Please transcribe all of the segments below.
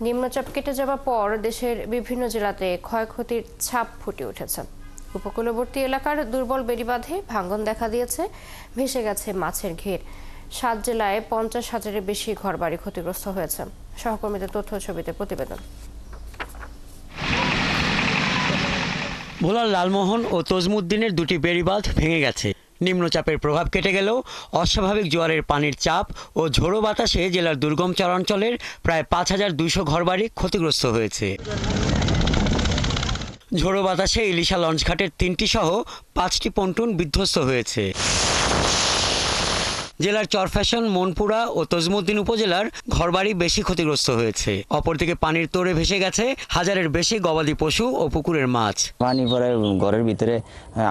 নিম্নচাপ কেটে যাওয়ার পর দেশের বিভিন্ন জেলাতে ক্ষয়ক্ষতির ছাপ ফুটে উঠেছে। উপকূলবর্তী এলাকার দুর্বল বেড়িবাঁধে ভাঙন দেখা দিয়েছে, ভেসে গেছে মাছের ঘের। 7 জেলায় 50,000-এর বেশি ঘরবাড়ি ক্ষতিগ্রস্ত হয়েছে। সহকর্মীদের তথ্য ছবিতে প্রতিবেদন। ভোলার লালমোহন ও তজমুদ্দিনের দুটি বেড়িবাঁধ ভেঙে গেছে। নিম্নচাপের প্রভাব কেটে গেলেও অস্বাভাবিক জোয়ারের পানির চাপ ও ঝোড়ো বাতাসে জেলার দুর্গম চরাঞ্চলের প্রায় 5,200 ঘরবাড়ি ক্ষতিগ্রস্ত হয়েছে। ঝোড়ো বাতাসে ইলিশা লঞ্চঘাটের 3টি সহ 5টি পন্টুন বিধ্বস্ত হয়েছে। জেলার চরফ্যাশন, মনপুরা ও তজমুদ্দিন উপজেলার ঘরবাড়ি বেশি ক্ষতিগ্রস্ত হয়েছে। অপরদিকে পানির তোড়ে ভেসে গেছে হাজারের বেশি গবাদি পশু ও পুকুরের মাছ। পানি পরে ঘরের ভিতরে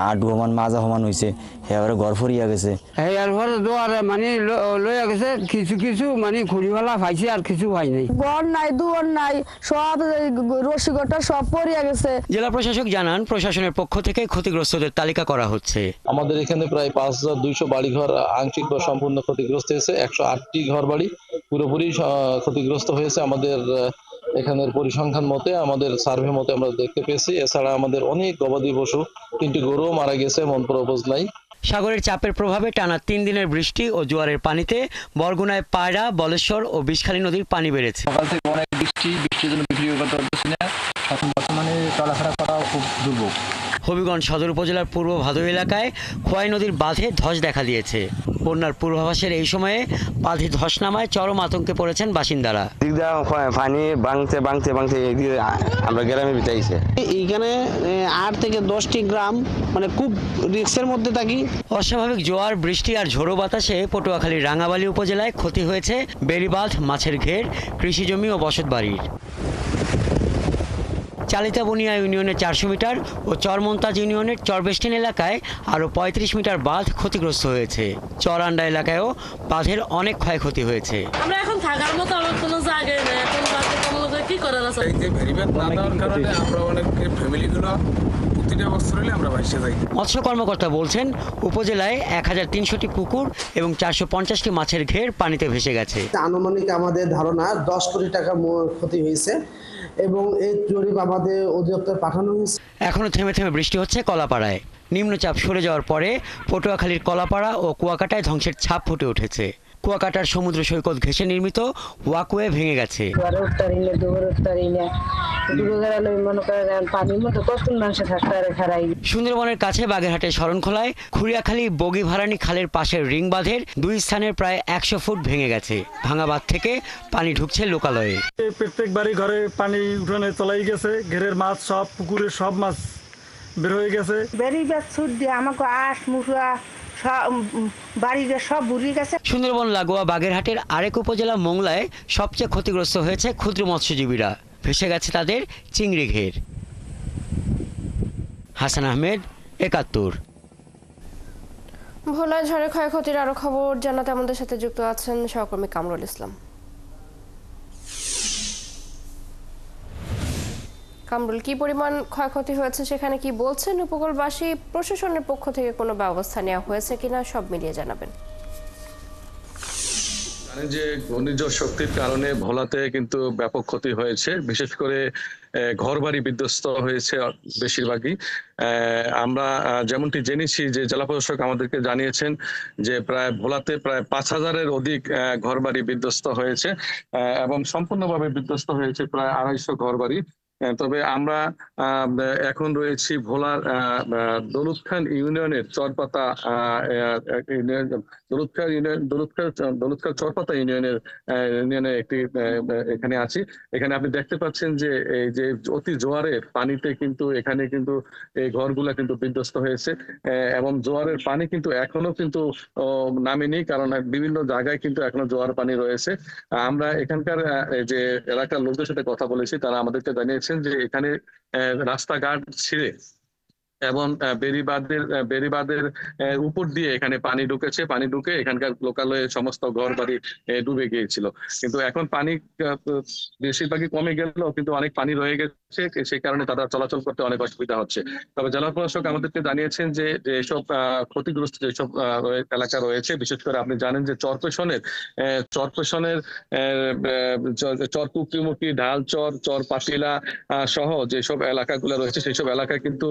8 ঘমান মাছ হমান হয়েছে, এবারে ঘর ফরিয়া গেছে। মানে লইয়া গেছে কিছু কিছু মানে খুঁড়িওয়ালা পাইছে আর কিছু হয় নাই। ঘর নাই, দুয়ার নাই, সব রসিকটা সব পড়িয়া গেছে। জেলা প্রশাসক জানান, প্রশাসনের পক্ষ থেকে ক্ষতিগ্রস্তদের তালিকা করা হচ্ছে। আমাদের এখানে প্রায় 5,200 বাড়িঘর আংশিক বা সম্পূর্ণ ক্ষতিগ্রস্ত হয়েছে। 108টি ঘর বাড়ি পুরোপুরি ক্ষতিগ্রস্ত হয়েছে। আমাদের এখানের পরিসংখ্যান মতে, আমাদের সার্ভে মতে আমরা দেখতে পেয়েছি। এছাড়া আমাদের অনেক গবাদি পশু, 3টি গরুও মারা গেছে মনপুরা উপজেলায়। সাগরের চাপের প্রভাবে টানা 3 দিনের বৃষ্টি ও জোয়ারের পানিতে বরগুনায় পায়রা, বলেশ্বর ও বিষখালী নদীর পানি বেড়েছে। সকাল থেকে অনেক বৃষ্টির জন্য বিক্রি করতে পারতেছি না। এখন বর্তমানে চলাফেরা করা খুব দুর্ভোগ। হবিগঞ্জ সদর উপজেলার পূর্ব ভাদুই এলাকায় খোয়াই নদীর বাঁধে ধস দেখা দিয়েছে। বন্যার পূর্বাভাসের এই সময়ে বাঁধে ধস নামায় চরম আতঙ্কে পড়েছেন বাসিন্দারা। পানি ভাঙতে ভাঙতে ভাঙতে আমরা গ্রামে বিতাইছে। এইখানে 8 থেকে 10টি গ্রাম মানে খুব রিস্কের মধ্যে থাকি। অস্বাভাবিক জোয়ার, বৃষ্টি আর ঝোড়ো বাতাসে পটুয়াখালীর রাঙাবালি উপজেলায় ক্ষতি হয়েছে বেড়িবাঁধ, মাছের ঘের, কৃষিজমি ও বসতবাড়ির। চালিতাবনিয়া ইউনিয়নের 400 মিটার ও চরমন্তাজ ইউনিয়নের চরবেষ্টিন এলাকায় আরও 35 মিটার বাঁধ ক্ষতিগ্রস্ত হয়েছে। চরআন্ডা এলাকায়ও বাঁধের অনেক ক্ষয়ক্ষতি হয়েছে। আমরা এখন থাকার মতো আমার কোনো জায়গায় নেই, এখন বাড়িতে কোনো কি করার আছে। এই যে ভেরিবাদ না দেওয়ার কারণে আমরা অনেক ফ্যামিলিগুলো প্রতিটা বছর হলে আমরা ভাইসে যাই। মৎস্য কর্মকর্তা বলছেন, উপজেলায় 1300টি পুকুর এবং 450টি মাছের ঘের পানিতে ভেসে গেছে। আনুমানিক আমাদের ধারণা 10 কোটি টাকা ক্ষতি হয়েছে এবং এই জরিপ আমাদের অধিদপ্তর পাঠানো হয়েছে। এখনো থেমে থেমে বৃষ্টি হচ্ছে কলাপাড়ায়। নিম্নচাপ সরে যাওয়ার পরে পটুয়াখালীর কলাপাড়া ও কুয়াকাটায় ধ্বংসের ছাপ ফুটে উঠেছে। কুয়াকাটার সমুদ্র সৈকত ঘেঁষে নির্মিত ওয়াকওয়ে ভেঙে গেছে। সুন্দরবনের কাছে বাগেরহাটের শরণখোলায় খুরিয়াখালী বগিভারানী খালের পাশের রিং বাঁধের 2 স্থানের প্রায় 100 ফুট ভেঙে গেছে। ভাঙা বাঁধ থেকে পানি ঢুকছে লোকালয়ে। প্রত্যেক বাড়ি ঘরে পানি উঠানে চলাই গেছে। ঘেরের মাছ সব, পুকুরের সব মাছ বের হয়ে গেছে। আমাকে আশ মুসা সব বুড়িয়ে গেছে। সুন্দরবন লাগোয়া বাগেরহাটের আরেক উপজেলা মোংলায় সবচেয়ে ক্ষতিগ্রস্ত হয়েছে ক্ষুদ্র মৎস্যজীবীরা। ভেসে গেছে তাদের চিংড়ি ঘের। হাসান আহমেদ, 71। ভোলায় ঝড়ে ক্ষয়ক্ষতির আরো খবর জানাতে আমাদের সাথে যুক্ত আছেন সহকর্মী কামরুল ইসলাম। কামরুল, কি পরিমাণ ক্ষয়ক্ষতি হয়েছে সেখানে কি বলছেন উপকূলবাসী? প্রশাসনের পক্ষ থেকে কোনো ব্যবস্থা নেওয়া হয়েছে কিনা সব মিলিয়ে জানাবেন। জানেন যে ঘূর্ণিঝড় শক্তির কারণে ভোলাতে কিন্তু ব্যাপক ক্ষতি হয়েছে, বিশেষ করে ঘরবাড়ি বিধ্বস্ত হয়েছে বেশিরভাগই। আমরা যেমনটি জেনেছি যে জেলা প্রশাসক আমাদেরকে জানিয়েছেন যে প্রায় ভোলাতে প্রায় 5,000-এর অধিক ঘরবাড়ি বিধ্বস্ত হয়েছে এবং সম্পূর্ণভাবে বিধ্বস্ত হয়েছে প্রায় 250 ঘরবাড়ি। তবে আমরা এখন রয়েছি ভোলার দৌলতখান ইউনিয়নের চরপাতা দৌলতখান চরপাতা ইউনিয়নে একটি এখানে আছি। এখানে আপনি দেখতে পাচ্ছেন যে এই যে অতি জোয়ারের পানিতে কিন্তু এখানে কিন্তু এই ঘরগুলা কিন্তু বিধ্বস্ত হয়েছে এবং জোয়ারের পানি কিন্তু এখনো কিন্তু নামেনি, কারণ বিভিন্ন জায়গায় কিন্তু এখনো জোয়ার পানি রয়েছে। আমরা এখানকার যে এলাকার লোকদের সাথে কথা বলেছি, তারা আমাদেরকে জানিয়েছেন যে এখানে রাস্তাঘাট ছিঁড়ে এবং বেড়িবাঁধের উপর দিয়ে এখানে পানি ঢুকেছে, পানি ঢুকে এখানকার লোকালয়ে সমস্ত ঘর বাড়ি ডুবে গিয়েছিল। কিন্তু এখন পানি বেশিরভাগই কমে গেল, কিন্তু অনেক পানি রয়ে গেছে, সেই কারণে তারা চলাচল করতে অনেক অসুবিধা হচ্ছে। তবে জেলা প্রশাসক আমাদেরকে জানিয়েছেন যে এসব ক্ষতিগ্রস্ত যেসব এলাকা রয়েছে, বিশেষ করে আপনি জানেন যে চরপেশনের চরকুকিমুখী, ঢালচর, চর পাটিলা সহ যেসব এলাকাগুলো রয়েছে সেই সব এলাকায় কিন্তু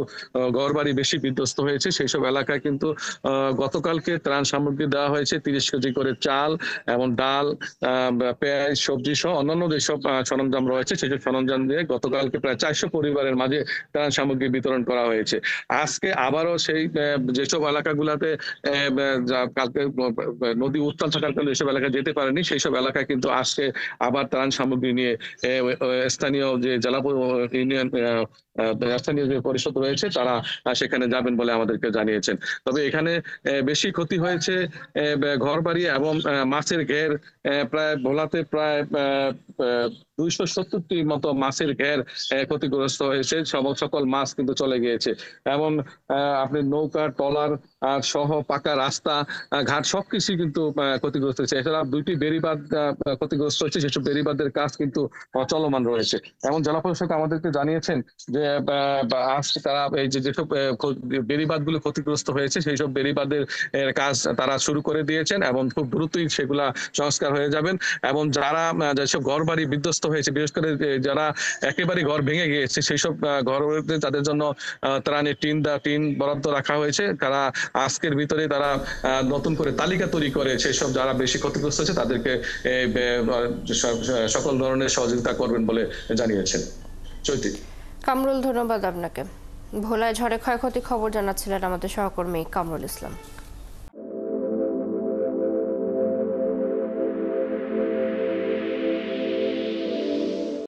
ঘরবাড়ি বেশি বিধ্বস্ত হয়েছে। সেই সব এলাকায় কিন্তু গতকালকে ত্রাণ সামগ্রী দেওয়া হয়েছে, 30 কেজি করে চাল এবং ডাল, পেঁয়াজ, সবজি সহ অন্যান্য যেসব সরঞ্জাম রয়েছে সেসব সরঞ্জাম দিয়ে গতকালকে প্রায় 400 পরিবারের মাঝে ত্রাণ সামগ্রী বিতরণ করা হয়েছে। আজকে আবারও সেই যেসব এলাকাগুলোতে কালকে নদী উত্তাল থাকার কারণে যেসব এলাকায় যেতে পারেনি সেই সব এলাকায় কিন্তু আজকে আবার ত্রাণ সামগ্রী নিয়ে স্থানীয় যে জেলা ইউনিয়ন স্থানীয় যে পরিষদ রয়েছে তারা সেখানে যাবেন বলে আমাদেরকে জানিয়েছেন। তবে এখানে বেশি ক্ষতি হয়েছে ঘরবাড়ি এবং মাছের ঘের। প্রায় ভোলাতে প্রায় 270টি মতো মাছের ঘের ক্ষতিগ্রস্ত হয়েছে, সকল মাছ কিন্তু চলে গিয়েছে। এবং আপনি নৌকা, ট্রলার সহ পাকা রাস্তা ঘাট সবকিছু কিন্তু ক্ষতিগ্রস্ত হয়েছে। এছাড়া 2টি বেড়িবাঁধ ক্ষতিগ্রস্ত হয়েছে, সেসব বেড়িবাঁধের কাজ কিন্তু চলমান রয়েছে। এমন জেলা প্রশাসক আমাদেরকে জানিয়েছেন যে আজকে তারা এই যেসব বেড়িবাঁধগুলো ক্ষতিগ্রস্ত হয়েছে সেই সব বেড়িবাঁধের কাজ তারা শুরু করে দিয়েছেন এবং খুব দ্রুতই সেগুলা সংস্কার হয়ে যাবেন। এবং যারা যেসব ঘর বাড়ি বিধ্বস্ত হয়েছে, বিশেষ করে যারা একেবারে ঘর ভেঙে গিয়েছে সেই সব ঘর তাদের জন্য ত্রাণের টিন বরাদ্দ রাখা হয়েছে। তারা আজকের ভিতরে তারা নতুন করে তালিকা তৈরি করে সেসব যারা বেশি ক্ষতিগ্রস্ত হয়েছে তাদেরকে সকল ধরনের সহযোগিতা করবেন বলে জানিয়েছেন। চৈতি। কামরুল, ধন্যবাদ আপনাকে। ভোলায় ঝড়ে ক্ষয়ক্ষতি খবর জানাচ্ছিলেন আমাদের সহকর্মী কামরুল ইসলাম।